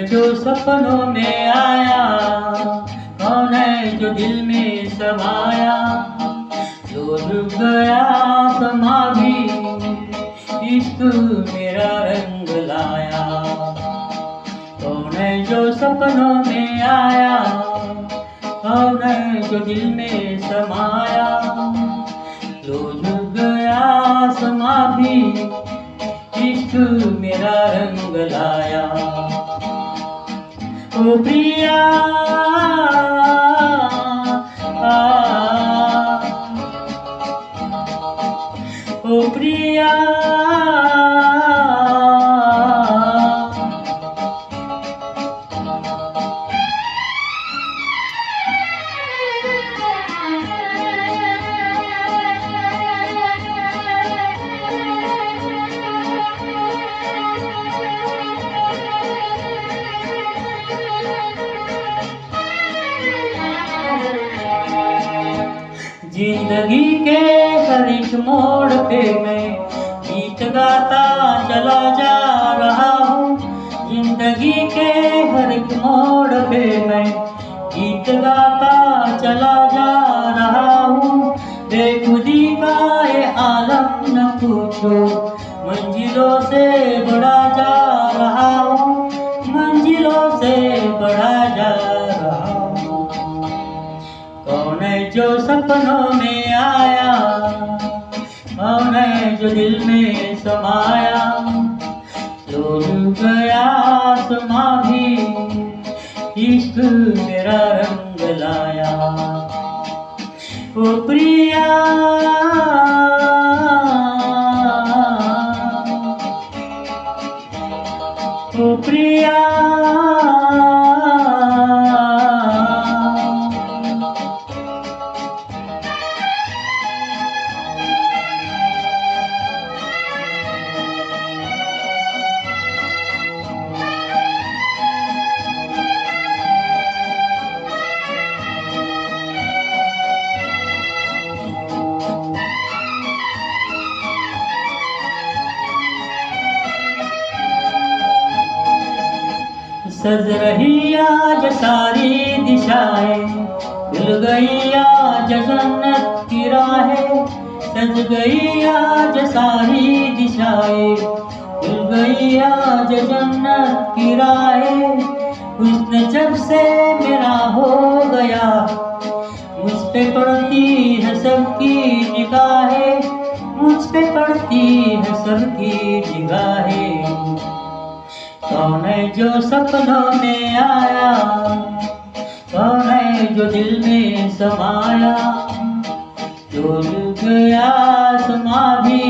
जो सपनों में आया, कौन है जो दिल में समाया, जो झुक गया समा भी इश्क मेरा रंग लाया। कौन है जो सपनों में आया, कौन है जो दिल में समाया, जो झुक गया समा भी इश्क मेरा रंग लाया। ओ प्रिया ओ प्रिया जिंदगी के हर एक मोड़ पे मैं गीत गाता चला जा रहा हूँ। जिंदगी के हर एक मोड़ पे मैं गीत गाता चला जा रहा हूँ। बेखुदी का ये आलम न पूछो, मंजिलों से बढ़ा जा रहा हूँ, मंजिलों से बढ़ा जा रहा हूँ। कौन है जो सपनों में आया, कौन है जो दिल में समाया, जो झुक गया समा भी इश्क मेरा रंग लाया। ओ प्रिया ओ प्रिया सज रही आज सारी दिशाएं, खुल गई आज जन्नत की राहें। सज गई आज सारी दिशाएं, खुल गई आज जन्नत की राहें। हुस्न जब से मेरा हो गया, मुझ पे पड़ती है सबकी निगाहें, मुझ पे पड़ती है सबकी निगाहें। कौन है जो सपनों में आया, कौन है जो दिल में समाया, जो झुक गया समा भी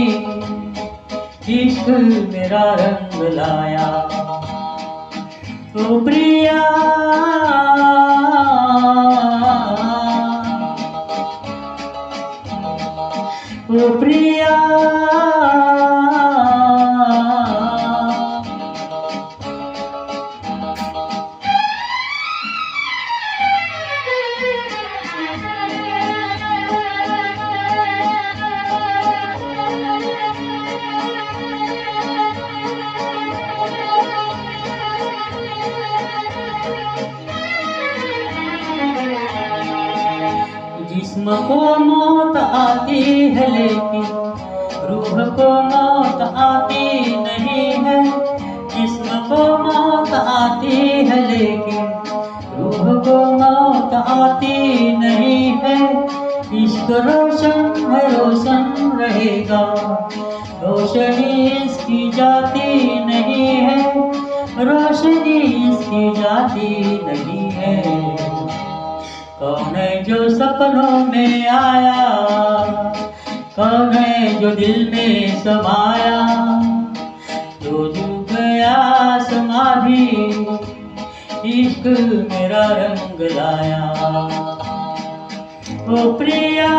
इश्क मेरा रंग लाया। ओ प्रिया ओ प्रिया जिस्म को मौत आती है लेकिन रूह को मौत आती नहीं है। जिस्म को मौत आती है लेकिन रूह को मौत आती नहीं है। इश्क रोशन है रोशन रहेगा, रोशनी इसकी जाती नहीं है, रोशनी इसकी जाती नहीं है। कौन है जो सपनों में आया, कौन है जो दिल में समाया, जो झुक गया समा भी इश्क मेरा रंग लाया। ओ प्रिया